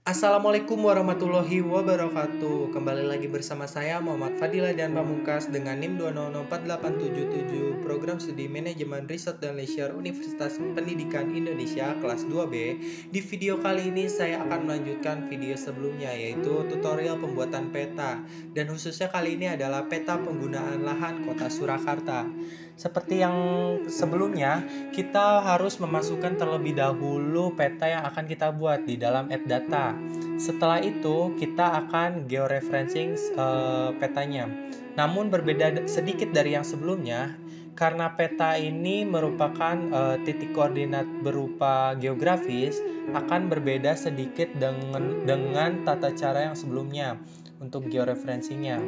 Assalamualaikum warahmatullahi wabarakatuh. Kembali lagi bersama saya Muhammad Fadila dan Pamungkas dengan NIM 2004877 Program Studi Manajemen Riset dan Leisure Universitas Pendidikan Indonesia kelas 2B. Di video kali ini saya akan melanjutkan video sebelumnya yaitu tutorial pembuatan peta, dan khususnya kali ini adalah peta penggunaan lahan Kota Surakarta. Seperti yang sebelumnya, kita harus memasukkan terlebih dahulu peta yang akan kita buat di dalam add data. Setelah itu, kita akan georeferencing petanya. Namun berbeda sedikit dari yang sebelumnya, karena peta ini merupakan titik koordinat berupa geografis, akan berbeda sedikit dengan tata cara yang sebelumnya untuk georeferencingnya.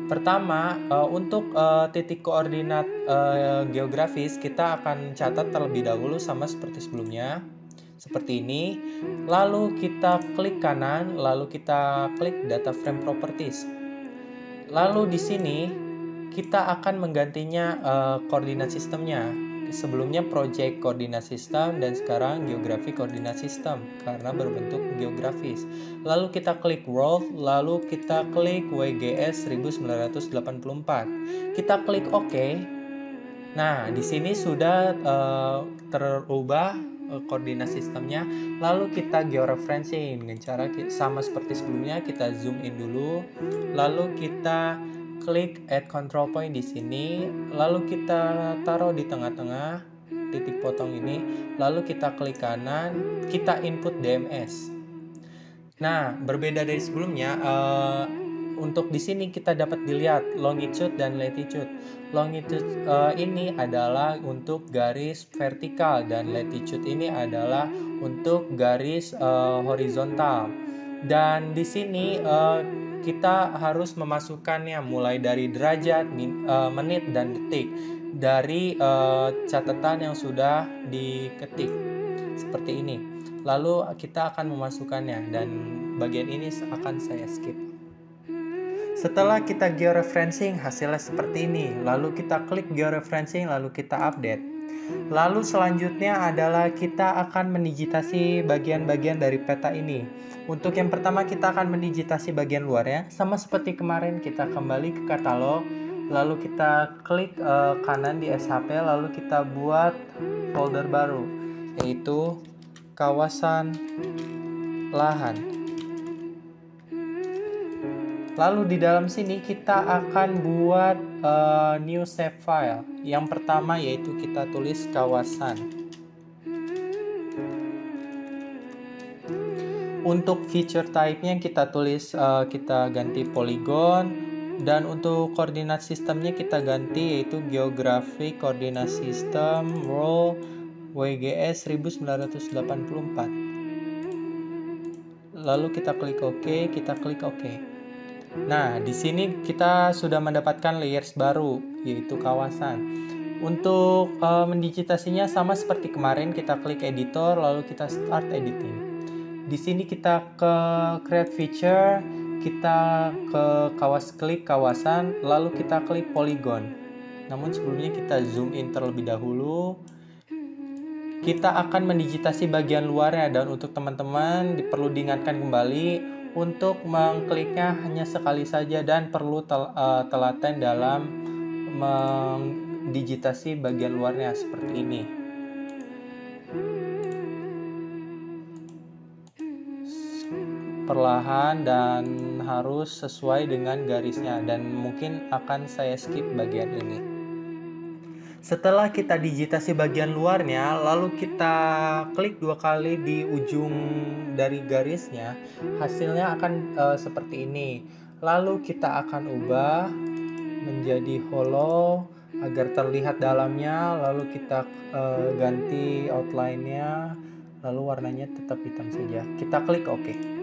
Pertama, untuk titik koordinat geografis kita akan catat terlebih dahulu sama seperti sebelumnya, seperti ini. Lalu kita klik kanan, lalu kita klik data frame properties. Lalu di sini kita akan menggantinya koordinat sistemnya. Sebelumnya project koordinat sistem dan sekarang geografi koordinat sistem karena berbentuk geografis. Lalu kita klik world, lalu kita klik WGS 1984. Kita klik OK. Nah, di sini sudah terubah koordinat sistemnya. Lalu kita georeferencing dengan cara sama seperti sebelumnya, kita zoom in dulu. Lalu kita klik add control point di sini, lalu kita taruh di tengah-tengah titik potong ini, lalu kita klik kanan, kita input DMS. Nah, berbeda dari sebelumnya, untuk di sini kita dapat dilihat longitude dan latitude. Longitude ini adalah untuk garis vertikal dan latitude ini adalah untuk garis horizontal. Dan di sini kita harus memasukkannya mulai dari derajat, menit, dan detik dari catatan yang sudah diketik seperti ini. Lalu kita akan memasukkannya dan bagian ini akan saya skip. Setelah kita georeferencing, hasilnya seperti ini. Lalu kita klik georeferencing, lalu kita update. Lalu selanjutnya adalah kita akan mendigitasi bagian-bagian dari peta ini. Untuk yang pertama kita akan mendigitasi bagian luarnya. Sama seperti kemarin, kita kembali ke katalog, lalu kita klik kanan di SHP, lalu kita buat folder baru, yaitu kawasan lahan. Lalu di dalam sini kita akan buat new save file. Yang pertama yaitu kita tulis kawasan. Untuk feature type-nya kita tulis, kita ganti polygon. Dan untuk koordinat sistemnya kita ganti yaitu geographic koordinat sistem world WGS 1984. Lalu kita klik OK, kita klik OK. Nah, di sini kita sudah mendapatkan layers baru, yaitu kawasan. Untuk mendigitasinya sama seperti kemarin, kita klik editor, lalu kita start editing. Di sini kita ke create feature, kita ke klik kawasan, lalu kita klik polygon. Namun sebelumnya kita zoom in terlebih dahulu. Kita akan mendigitasi bagian luarnya, dan untuk teman-teman perlu diingatkan kembali untuk mengkliknya hanya sekali saja dan perlu telaten dalam mendigitasi bagian luarnya seperti ini. Perlahan dan harus sesuai dengan garisnya, dan mungkin akan saya skip bagian ini. Setelah kita digitasi bagian luarnya, lalu kita klik 2 kali di ujung dari garisnya, hasilnya akan seperti ini. Lalu kita akan ubah menjadi hollow agar terlihat dalamnya, lalu kita ganti outline-nya, lalu warnanya tetap hitam saja. Kita klik OK.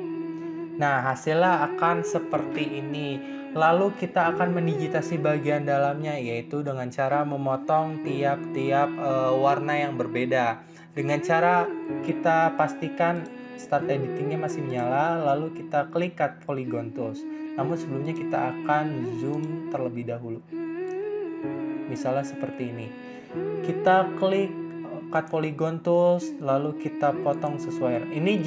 Nah, hasilnya akan seperti ini. Lalu kita akan mendigitasi bagian dalamnya, yaitu dengan cara memotong tiap-tiap warna yang berbeda. Dengan cara kita pastikan start editingnya masih menyala, lalu kita klik cut polygon tools. Namun sebelumnya kita akan zoom terlebih dahulu. Misalnya seperti ini. Kita klik cut polygon tools, lalu kita potong sesuai. Ini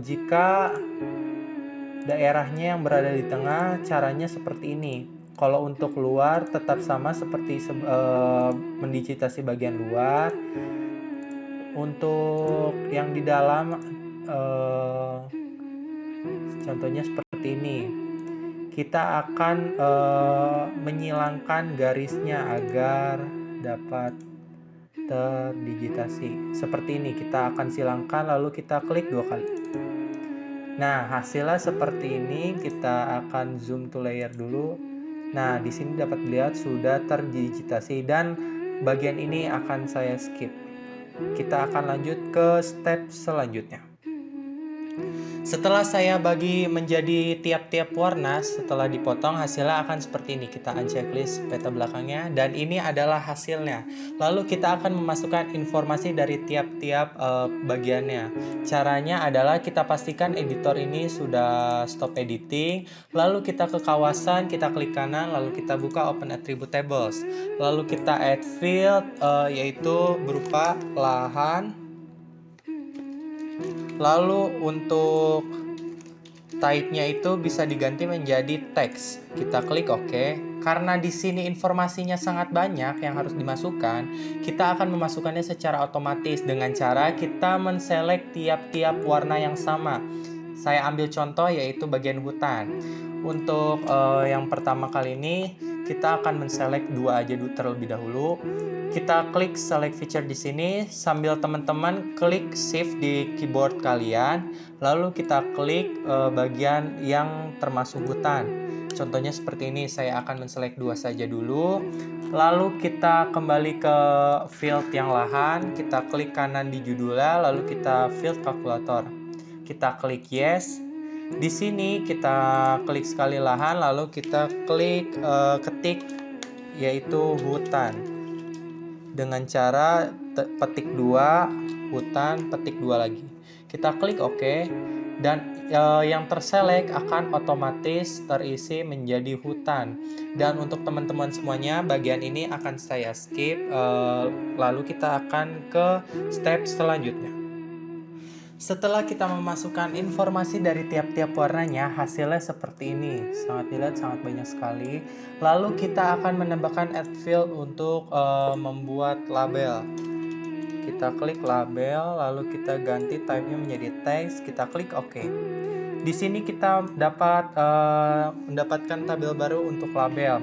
jika daerahnya yang berada di tengah, caranya seperti ini. Kalau untuk luar tetap sama seperti mendigitasi bagian luar. Untuk yang di dalam contohnya seperti ini. Kita akan menyilangkan garisnya agar dapat terdigitasi. Seperti ini, kita akan silangkan lalu kita klik 2 kali. Nah, hasilnya seperti ini. Kita akan zoom to layer dulu. Nah, di sini dapat dilihat sudah terdigitasi dan bagian ini akan saya skip. Kita akan lanjut ke step selanjutnya. Setelah saya bagi menjadi tiap-tiap warna, setelah dipotong hasilnya akan seperti ini. Kita unchecklist peta belakangnya dan ini adalah hasilnya. Lalu kita akan memasukkan informasi dari tiap-tiap bagiannya. Caranya adalah kita pastikan editor ini sudah stop editing. Lalu kita ke kawasan, kita klik kanan, lalu kita buka open attribute tables. Lalu kita add field yaitu berupa lahan. Lalu untuk type-nya itu bisa diganti menjadi teks. Kita klik OK. Karena di sini informasinya sangat banyak yang harus dimasukkan, kita akan memasukkannya secara otomatis dengan cara kita men-select tiap-tiap warna yang sama. Saya ambil contoh yaitu bagian hutan. Untuk yang pertama kali ini kita akan men-select 2 aja terlebih dahulu. Kita klik select feature di sini sambil teman-teman klik shift di keyboard kalian, lalu kita klik bagian yang termasuk hutan. Contohnya seperti ini, saya akan men-select 2 saja dulu. Lalu kita kembali ke field yang lahan, kita klik kanan di judulnya, lalu kita field calculator. Kita klik yes. Di sini kita klik sekali lahan, lalu kita klik ketik yaitu hutan. Dengan cara petik 2 hutan, petik 2 lagi. Kita klik OK dan yang terselect akan otomatis terisi menjadi hutan. Dan untuk teman-teman semuanya, bagian ini akan saya skip. Lalu kita akan ke step selanjutnya. Setelah kita memasukkan informasi dari tiap-tiap warnanya, hasilnya seperti ini. Sangat dilihat, sangat banyak sekali. Lalu kita akan menambahkan add field untuk membuat label. Kita klik label, lalu kita ganti type-nya menjadi text. Kita klik OK. Di sini kita dapat mendapatkan tabel baru untuk label.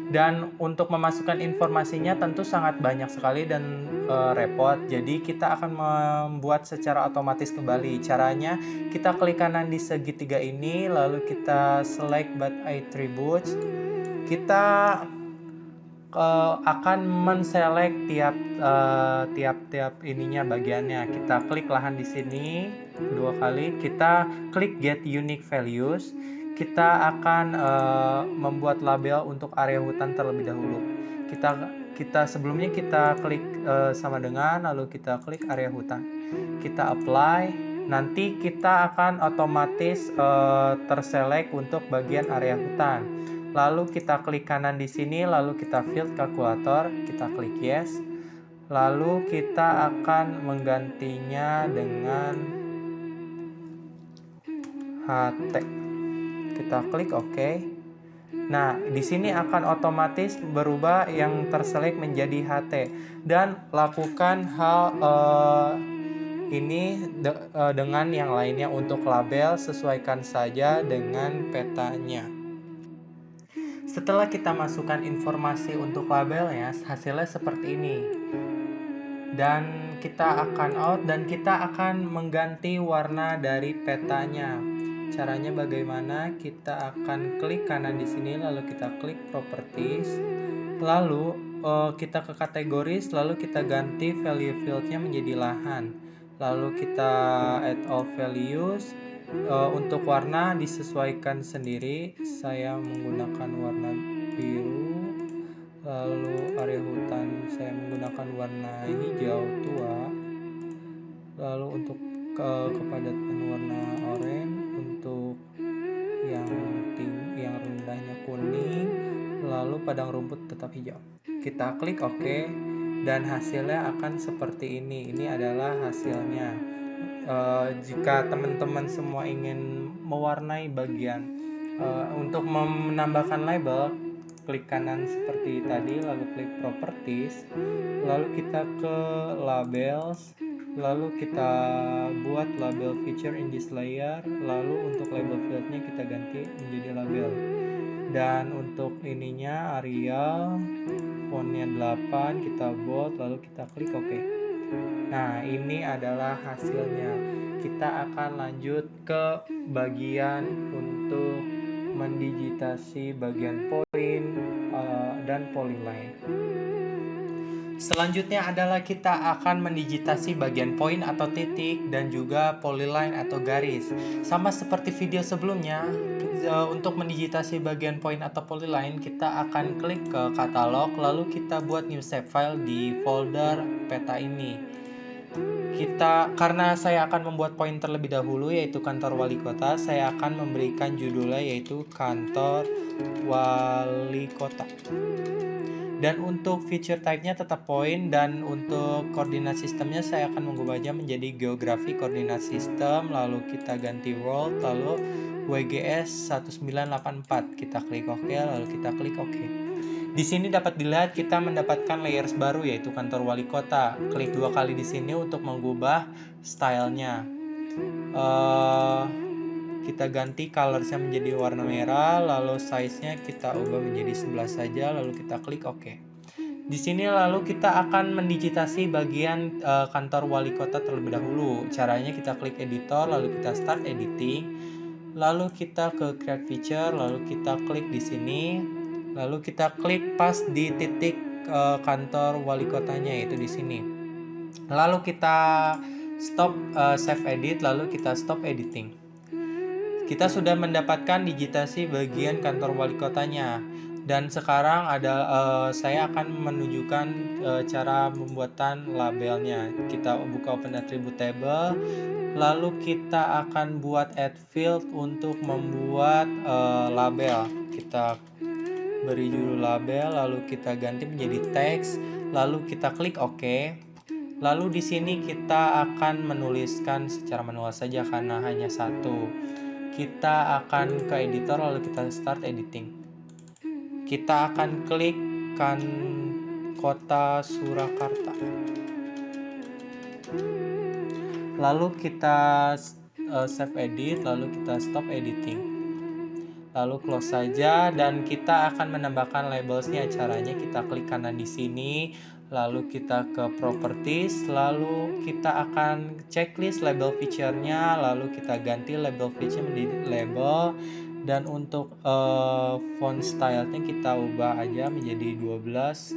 Dan untuk memasukkan informasinya tentu sangat banyak sekali dan repot. Jadi kita akan membuat secara otomatis kembali. Caranya kita klik kanan di segitiga ini, lalu kita select by attributes. Kita akan men-select tiap ininya bagiannya. Kita klik lahan di sini 2 kali. Kita klik get unique values. Kita akan membuat label untuk area hutan terlebih dahulu. Kita sebelumnya kita klik sama dengan, lalu kita klik area hutan. Kita apply. Nanti kita akan otomatis terselect untuk bagian area hutan. Lalu kita klik kanan di sini, lalu kita field calculator, kita klik yes. Lalu kita akan menggantinya dengan HT. Kita klik OK. Nah, di sini akan otomatis berubah yang terselect menjadi HT dan lakukan hal ini dengan yang lainnya untuk label, sesuaikan saja dengan petanya. Setelah kita masukkan informasi untuk labelnya, hasilnya seperti ini. Dan kita akan out dan kita akan mengganti warna dari petanya. Caranya bagaimana? Kita akan klik kanan di sini, lalu kita klik properties, lalu kita ke kategoris, lalu kita ganti value fieldnya menjadi lahan, lalu kita add all values. Untuk warna disesuaikan sendiri. Saya menggunakan warna biru, lalu area hutan saya menggunakan warna hijau tua, lalu untuk kepadatan warna oranye, untuk yang rendahnya kuning, lalu padang rumput tetap hijau. Kita klik OK dan hasilnya akan seperti ini. Ini adalah hasilnya. Jika teman-teman semua ingin mewarnai bagian untuk menambahkan label, klik kanan seperti tadi, lalu klik properties, lalu kita ke labels, lalu kita buat label feature in this layer, lalu untuk label fieldnya kita ganti menjadi label, dan untuk ininya Arial, fontnya 8, kita bold, lalu kita klik OK. Nah, ini adalah hasilnya. Kita akan lanjut ke bagian untuk mendigitasi bagian poin dan polyline. Selanjutnya adalah kita akan mendigitasi bagian poin atau titik dan juga polyline atau garis. Sama seperti video sebelumnya, untuk mendigitasi bagian poin atau polyline, kita akan klik ke katalog, lalu kita buat new save file di folder peta ini. Karena saya akan membuat poin terlebih dahulu, yaitu kantor wali kota, saya akan memberikan judulnya yaitu kantor wali kota. Dan untuk feature type-nya tetap poin, dan untuk koordinat sistemnya saya akan mengubahnya menjadi geografi koordinat sistem, lalu kita ganti world, lalu WGS 1984. Kita klik OK, lalu kita klik OK. Di sini dapat dilihat kita mendapatkan layers baru yaitu kantor wali kota. Klik 2 kali di sini untuk mengubah stylenya. Kita ganti colorsnya menjadi warna merah, lalu size-nya kita ubah menjadi 11 saja, lalu kita klik OK. Di sini lalu kita akan mendigitasi bagian kantor wali kota terlebih dahulu. Caranya kita klik editor, lalu kita start editing, lalu kita ke create feature, lalu kita klik di sini, lalu kita klik pas di titik kantor wali kotanya, yaitu di sini. Lalu kita stop save edit, lalu kita stop editing. Kita sudah mendapatkan digitasi bagian kantor wali kotanya, dan sekarang saya akan menunjukkan cara pembuatan labelnya. Kita buka open attribute table, lalu kita akan buat add field untuk membuat label. Kita beri judul label, lalu kita ganti menjadi teks, lalu kita klik OK. Lalu di sini kita akan menuliskan secara manual saja karena hanya satu. Kita akan ke editor, lalu kita start editing. Kita akan klik kota Surakarta. Lalu kita save edit, lalu kita stop editing. Lalu close saja, dan kita akan menambahkan labelsnya. Caranya kita klik kanan di sini, lalu kita ke properties, lalu kita akan checklist label feature-nya, lalu kita ganti label feature menjadi label, dan untuk font style-nya kita ubah aja menjadi 12,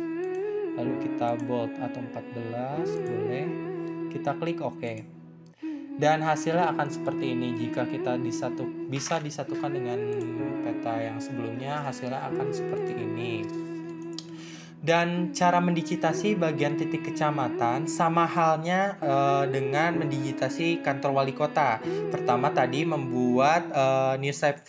lalu kita bold atau 14 boleh. Kita klik OK. Dan hasilnya akan seperti ini. Jika kita bisa disatukan dengan peta yang sebelumnya, hasilnya akan seperti ini. Dan cara mendigitasi bagian titik kecamatan sama halnya dengan mendigitasi kantor wali kota. Pertama tadi membuat new save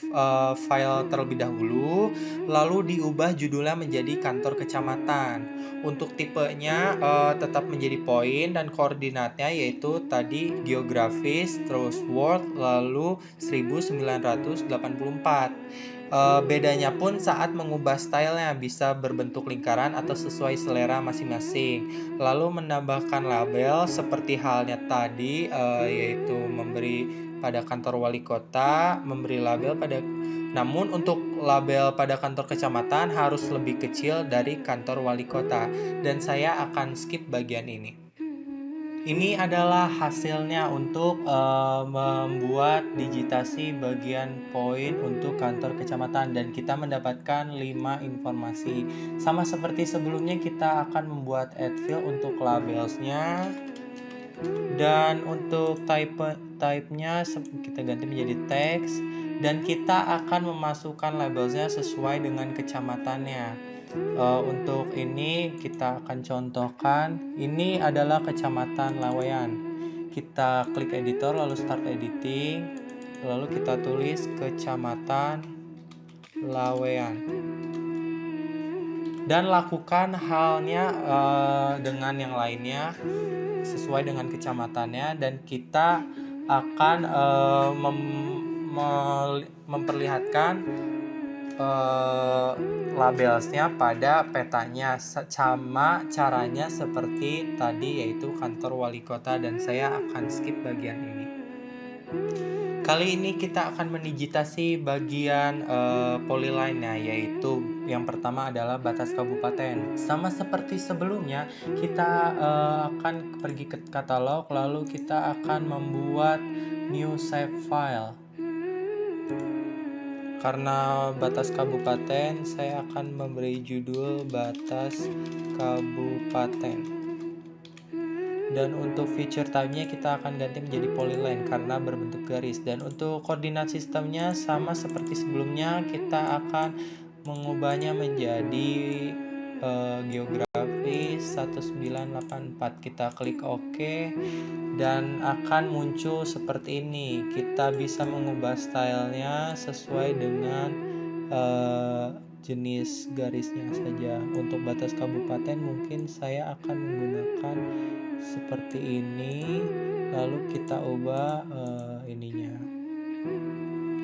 file terlebih dahulu, lalu diubah judulnya menjadi kantor kecamatan. Untuk tipenya tetap menjadi poin, dan koordinatnya yaitu tadi geografis, terus world, lalu 1984. Bedanya pun saat mengubah stylenya, bisa berbentuk lingkaran atau sesuai selera masing-masing. Lalu menambahkan label seperti halnya tadi, yaitu memberi pada kantor wali kota, memberi label pada. Namun untuk label pada kantor kecamatan harus lebih kecil dari kantor wali kota, dan saya akan skip bagian ini. Ini adalah hasilnya untuk membuat digitasi bagian poin untuk kantor kecamatan, dan kita mendapatkan 5 informasi. Sama seperti sebelumnya, kita akan membuat add field untuk labelsnya, dan untuk type-nya kita ganti menjadi teks, dan kita akan memasukkan labelsnya sesuai dengan kecamatannya. Untuk ini kita akan contohkan, ini adalah kecamatan Laweyan. Kita klik editor, lalu start editing, lalu kita tulis kecamatan Laweyan. dan lakukan halnya dengan yang lainnya sesuai dengan kecamatannya, dan kita akan memperlihatkan labelsnya pada petanya sama caranya seperti tadi, yaitu kantor wali kota, dan saya akan skip bagian ini. Kali ini kita akan mendigitasi bagian polyline-nya, yaitu yang pertama adalah batas kabupaten. Sama seperti sebelumnya, kita akan pergi ke katalog, lalu kita akan membuat new save file. Karena batas kabupaten, saya akan memberi judul batas kabupaten. Dan untuk feature type-nya kita akan ganti menjadi polyline karena berbentuk garis. Dan untuk koordinat sistemnya sama seperti sebelumnya, kita akan mengubahnya menjadi geografis 1984. Kita klik OK dan akan muncul seperti ini. Kita bisa mengubah stylenya sesuai dengan jenis garisnya saja. Untuk batas kabupaten mungkin saya akan menggunakan seperti ini, lalu kita ubah ininya,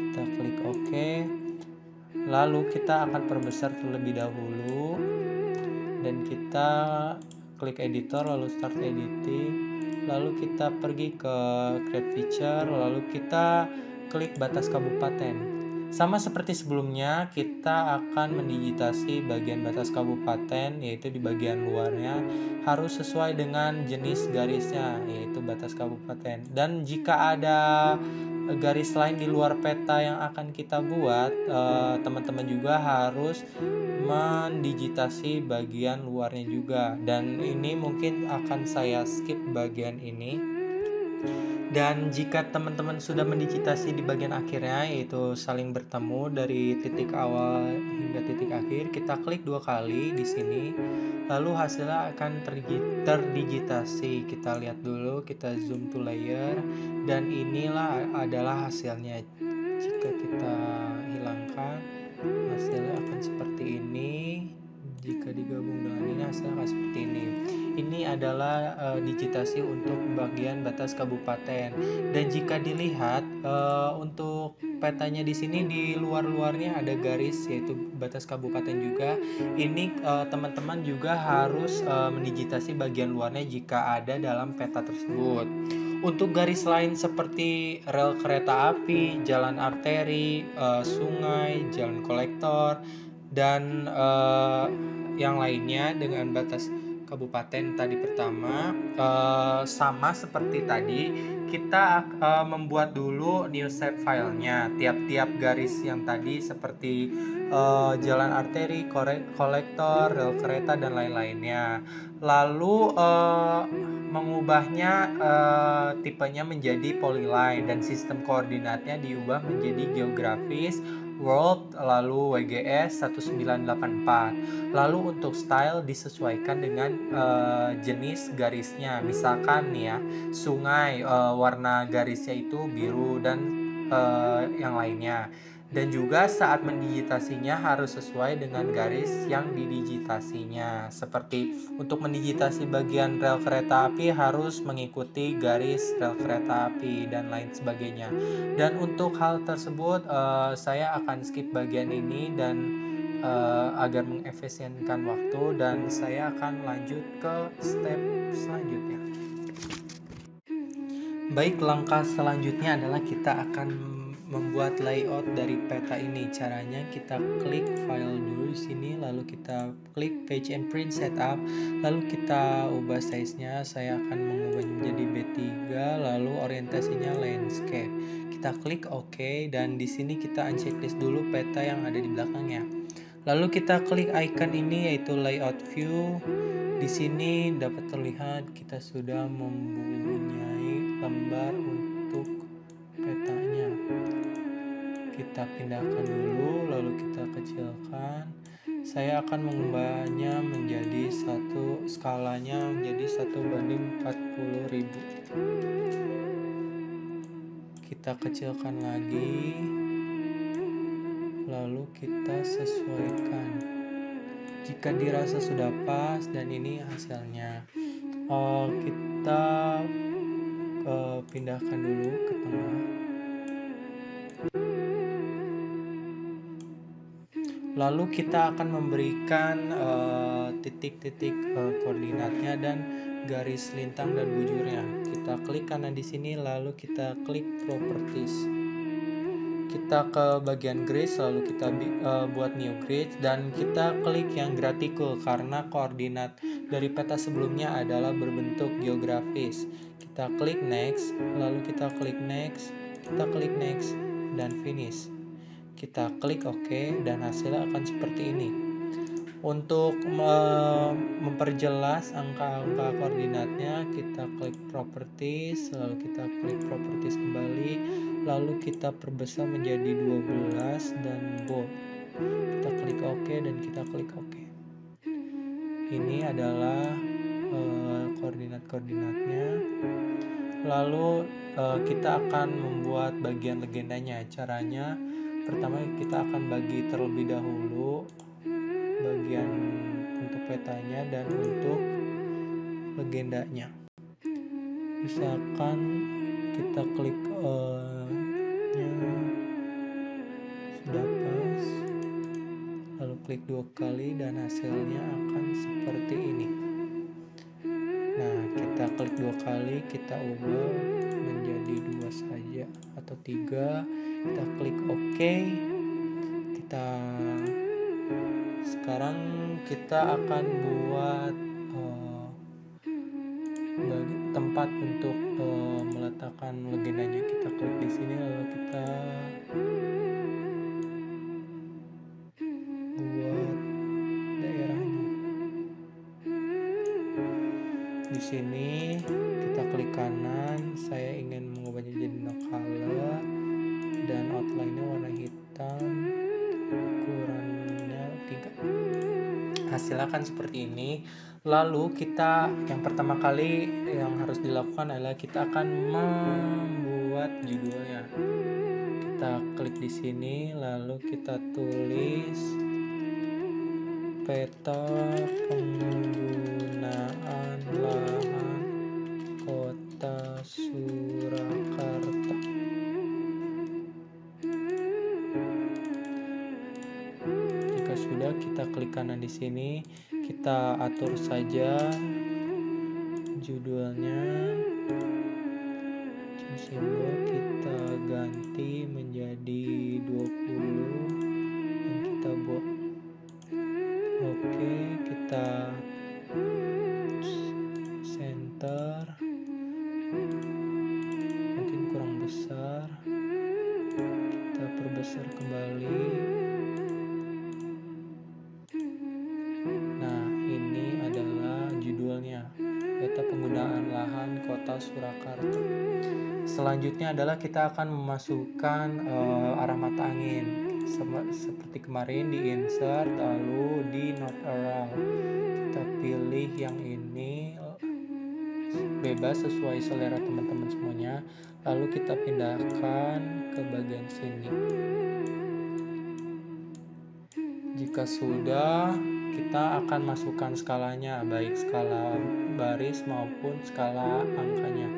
kita klik OK, lalu kita akan perbesar terlebih dahulu, dan kita klik editor, lalu start editing, lalu kita pergi ke create feature, lalu kita klik batas kabupaten. Sama seperti sebelumnya, kita akan mendigitasi bagian batas kabupaten, yaitu di bagian luarnya harus sesuai dengan jenis garisnya, yaitu batas kabupaten. Dan jika ada garis lain di luar peta yang akan kita buat, teman-teman juga harus mendigitasi bagian luarnya juga. Dan ini mungkin akan saya skip bagian ini. Dan jika teman-teman sudah mendigitasi di bagian akhirnya, yaitu saling bertemu dari titik awal hingga titik akhir, kita klik 2 kali di sini, lalu hasilnya akan terdigitasi. Kita lihat dulu, kita zoom to layer, dan inilah adalah hasilnya. Jika kita hilangkan, hasilnya akan seperti ini. Jika digabung dengan ini, hasilnya akan seperti ini. Ini adalah digitasi untuk bagian batas kabupaten. Dan jika dilihat untuk petanya di sini, di luar-luarnya ada garis, yaitu batas kabupaten juga. Ini teman-teman juga harus mendigitasi bagian luarnya jika ada dalam peta tersebut. Untuk garis lain seperti rel kereta api, jalan arteri, sungai, jalan kolektor, dan yang lainnya dengan batas kabupaten tadi pertama, sama seperti tadi, kita membuat dulu new save filenya. Tiap-tiap garis yang tadi seperti jalan arteri, kolektor, rel kereta, dan lain-lainnya. Lalu mengubahnya tipenya menjadi polyline, dan sistem koordinatnya diubah menjadi geografis, world, lalu WGS 1984. Lalu untuk style disesuaikan dengan jenis garisnya. Misalkan nih ya, sungai, warna garisnya itu biru, dan yang lainnya. Dan juga saat mendigitasinya harus sesuai dengan garis yang didigitasinya. Seperti untuk mendigitasi bagian rel kereta api harus mengikuti garis rel kereta api dan lain sebagainya. Dan untuk hal tersebut saya akan skip bagian ini dan agar mengefisienkan waktu, dan saya akan lanjut ke step selanjutnya. Baik, langkah selanjutnya adalah kita akan membuat layout dari peta ini. Caranya kita klik file dulu di sini, lalu kita klik page and print setup, lalu kita ubah size-nya. Saya akan mengubahnya menjadi B3, lalu orientasinya landscape. Kita klik OK, dan di sini kita unchecklist dulu peta yang ada di belakangnya. Lalu kita klik icon ini, yaitu layout view. Di sini dapat terlihat kita sudah mempunyai lembar untuk petanya. Kita pindahkan dulu, lalu kita kecilkan. Saya akan mengubahnya menjadi skalanya menjadi 1:40.000. Kita kecilkan lagi, lalu kita sesuaikan. Jika dirasa sudah pas dan ini hasilnya, kita pindahkan dulu ke tengah. Lalu kita akan memberikan titik-titik koordinatnya dan garis lintang dan bujurnya. Kita klik kanan di sini, lalu kita klik properties. Kita ke bagian grid, lalu kita buat new grid dan kita klik yang graticule karena koordinat dari peta sebelumnya adalah berbentuk geografis. Kita klik next, lalu kita klik next, kita klik next dan finish. Kita klik OK dan hasilnya akan seperti ini. Untuk memperjelas angka-angka koordinatnya, kita klik properties, lalu kita klik properties kembali, lalu kita perbesar menjadi 12 dan bold. Kita klik OK dan kita klik OK. Ini adalah koordinat-koordinatnya. Lalu kita akan membuat bagian legendanya. Caranya, pertama kita akan bagi terlebih dahulu bagian untuk petanya dan untuk legendanya. Misalkan kita klik sudah pas, lalu klik 2 kali dan hasilnya akan seperti ini. Nah, kita klik 2 kali, kita ubah menjadi 2 saja atau 3. Kita klik OK. Sekarang kita akan buat tempat untuk meletakkan legendanya. Kita klik di sini, lalu kita buat daerahnya. Di sini kita klik kanan, saya ingin mengubahnya jadi no color dan outline-nya warna hitam, ukurannya 3. Hasilnya akan seperti ini. Lalu kita yang pertama kali yang harus dilakukan adalah kita akan membuat judulnya. Kita klik di sini, lalu kita tulis peta penggunaan lahan Kota Surakarta. Jika sudah, kita klik kanan di sini, kita atur saja judulnya, simbol kita ganti menjadi 20 dan kita buat OK, kita center, mungkin kurang besar, kita perbesar kembali. Nah, ini adalah judulnya, peta penggunaan lahan Kota Surakarta. Selanjutnya adalah kita akan memasukkan arah mata angin seperti kemarin di insert, lalu di not around. Kita pilih yang ini, bebas sesuai selera teman-teman semuanya. Lalu kita pindahkan ke bagian sini. Jika sudah, kita akan masukkan skalanya, baik skala baris maupun skala angkanya.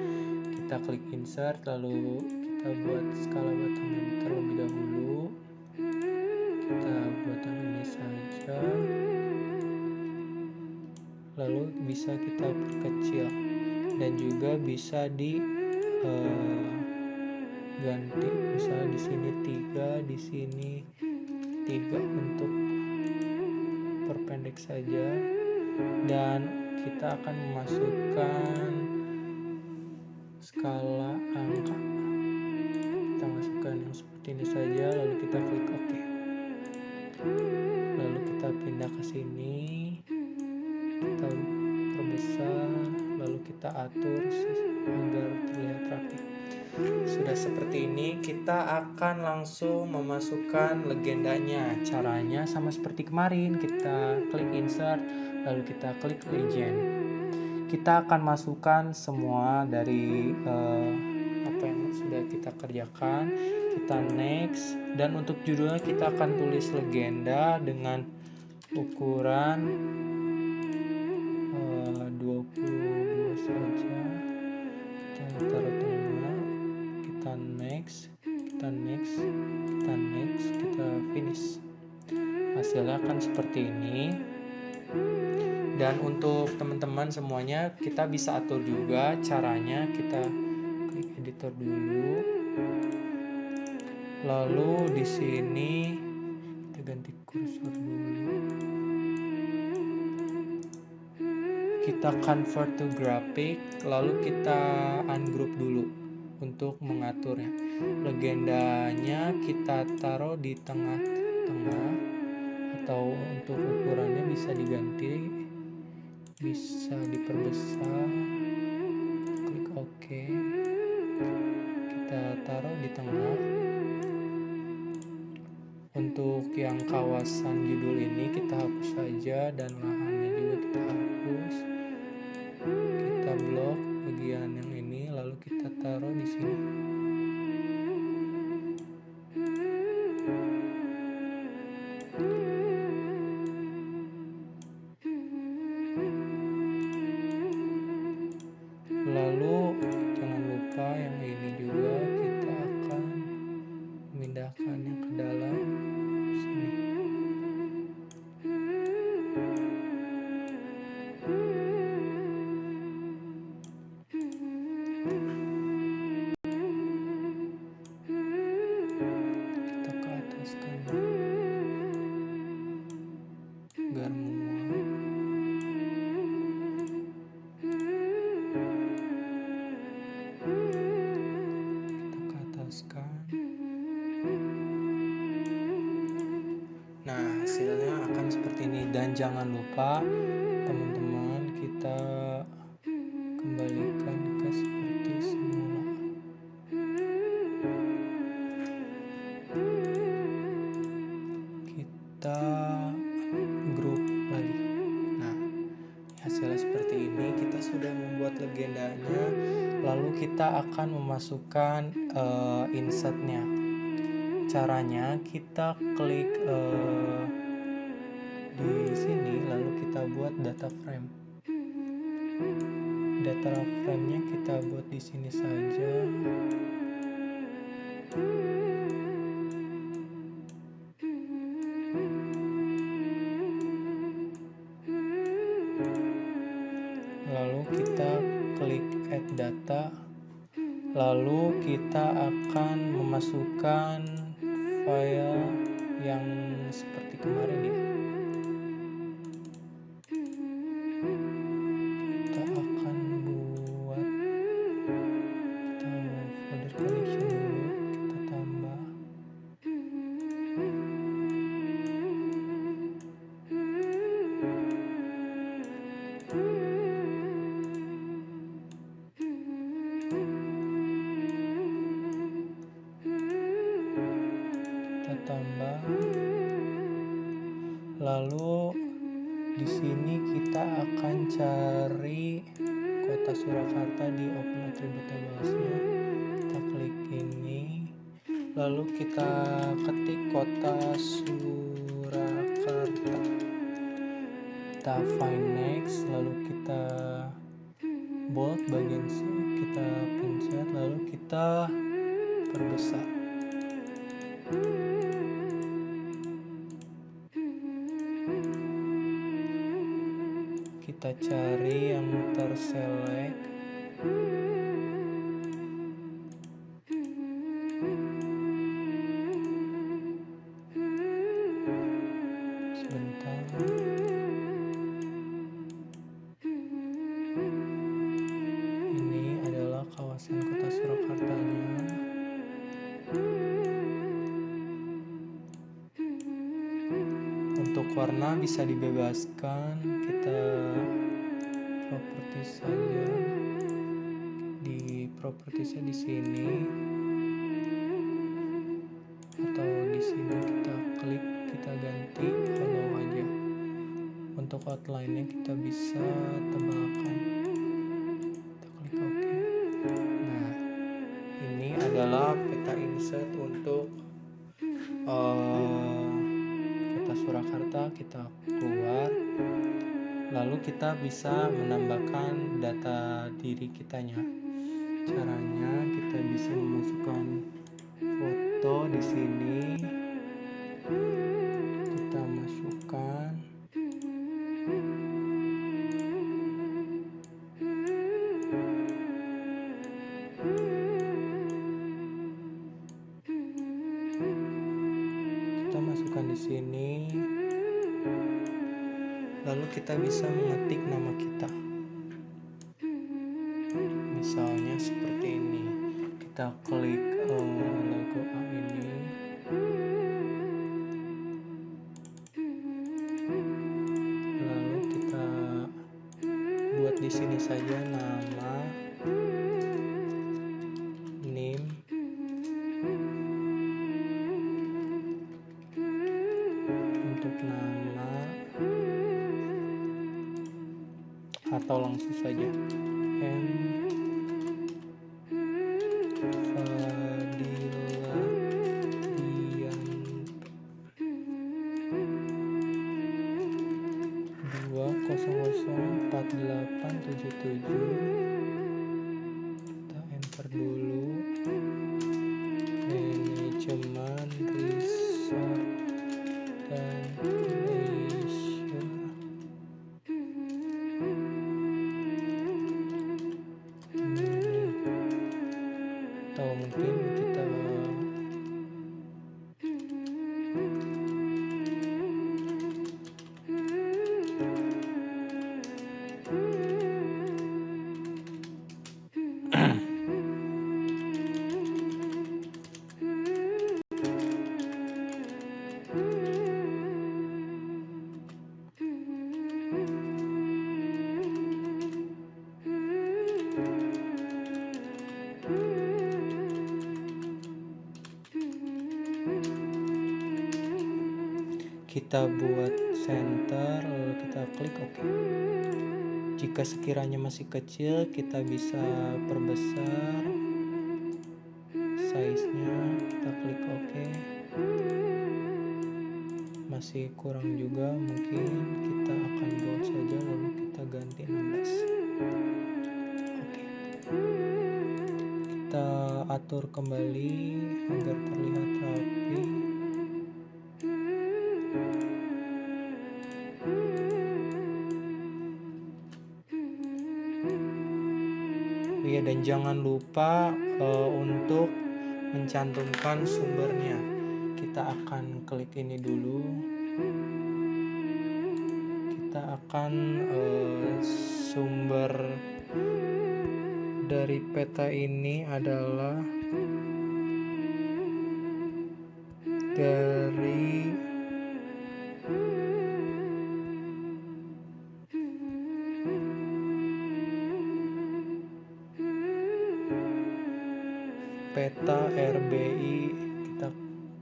Kita klik insert, lalu kita buat skala batang terlebih dahulu. Kita buat yang ini saja, lalu bisa kita perkecil dan juga bisa ganti, misalnya di sini 3, di sini 3 untuk perpendek saja. Dan kita akan memasukkan skala angka, kita masukkan yang seperti ini saja, lalu kita klik OK. Lalu kita pindah ke sini, kita perbesar, lalu kita atur agar terlihat rapi. Sudah seperti ini, kita akan langsung memasukkan legendanya. Caranya sama seperti kemarin, kita klik insert, lalu kita klik legend. Kita akan masukkan semua dari apa yang sudah kita kerjakan. Kita next, dan untuk judulnya kita akan tulis legenda dengan ukuran 22 saja, kita taruh tengah, kita next, kita finish. Hasilnya akan seperti ini. Dan untuk teman-teman semuanya, kita bisa atur juga caranya. Kita klik editor dulu, lalu di sini kita ganti kursor dulu, kita convert to graphic, lalu kita ungroup dulu untuk mengaturnya. Legendanya kita taruh di tengah-tengah, atau untuk ukurannya bisa diganti, bisa diperbesar. Klik OK, kita taruh di tengah. Untuk yang kawasan judul ini kita hapus saja, dan lahannya juga kita hapus. Kita blok bagian yang ini, lalu kita taruh di sini. Lalu jangan lupa yang ini juga kita akan memindahkannya ke dalam sini. Kita ke ataskan agar muat. Nah, hasilnya akan seperti ini. Dan jangan lupa teman-teman, kita kembalikan ke seperti semula. Kita grup lagi. Nah, hasilnya seperti ini. Kita sudah membuat legendanya, lalu kita akan memasukkan insertnya. Caranya kita klik di sini, lalu kita buat data frame. Data frame-nya kita buat di sini saja. Lalu kita klik add data. Lalu kita akan memasukkan file yang seperti kemarin ya. Kita akan buat folder connection dulu, kita tambah. Tambah. Lalu di sini kita akan cari kota Surakarta di Open Attribute Tables-nya. Kita klik ini, lalu kita ketik kota Surakarta. Kita find next, lalu kita bold bagian sini, kita pencet, lalu kita perbesar. Kita cari yang terselect. Sebentar. Ini adalah kawasan kota Surakartanya. Untuk warna bisa dibebaskan, kita properties saja. Di propertiesnya di sini, atau di sini kita klik, kita ganti hollow aja. Untuk outline-nya kita bisa tebalkan. Kita klik OK. Nah, ini adalah peta insert untuk kota Surakarta, kita keluar, lalu kita bisa menambahkan data diri kitanya. Caranya kita bisa memasukkan foto di sini, kita masukkan, di sini, lalu kita bisa mengetik nama kita, misalnya seperti ini. Kita klik logo A ini, lalu kita buat di sini saja nama, name, untuk nama, atau langsung saja M Fadila Dian 2004877. Kita enter dulu. Manajemen Resort dan Leisure. Atau mungkin kita buat center, lalu kita klik OK. Jika sekiranya masih kecil, kita bisa perbesar size-nya, kita klik OK. Masih kurang juga, mungkin kita akan buat saja, lalu kita ganti 16. OK. Kita atur kembali agar terlihat rapi. Ya, dan jangan lupa untuk mencantumkan sumbernya. Kita akan klik ini dulu. Kita akan sumber dari peta ini adalah dari peta RBI. Kita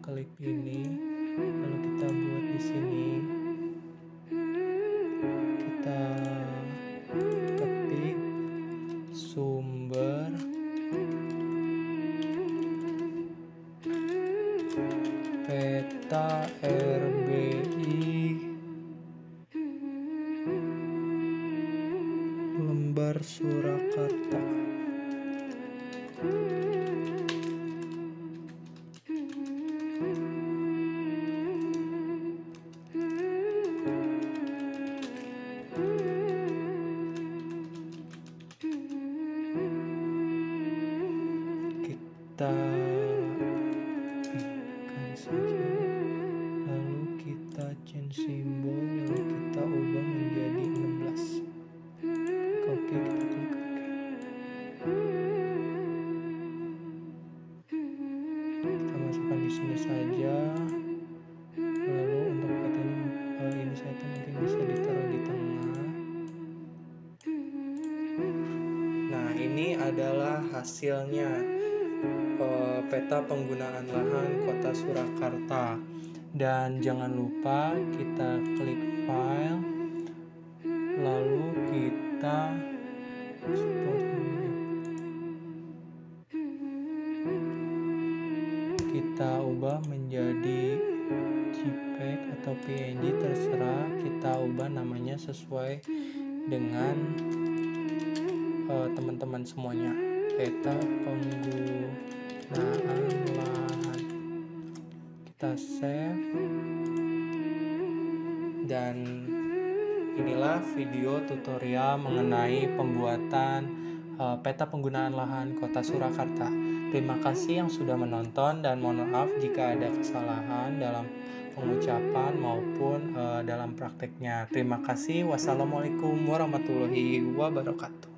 klik ini, lalu kita buat di sini. Kita ketik sumber peta RBI lembar Surakarta. Kita kan saja, lalu kita change simbol, lalu kita ubah menjadi 16. Oke, kita klik OK. Kita masukkan di sini saja. Lalu untuk petanya ini saya mungkin bisa ditaruh di tengah. Nah, ini adalah hasilnya. Peta penggunaan lahan Kota Surakarta. Dan jangan lupa kita klik file, lalu kita kita ubah menjadi JPEG atau PNG terserah, kita ubah namanya sesuai dengan teman-teman semuanya. Peta penggunaan lahan, kita save, dan inilah video tutorial mengenai pembuatan peta penggunaan lahan Kota Surakarta. Terima kasih yang sudah menonton dan mohon maaf jika ada kesalahan dalam pengucapan maupun dalam prakteknya. Terima kasih. Wassalamualaikum warahmatullahi wabarakatuh.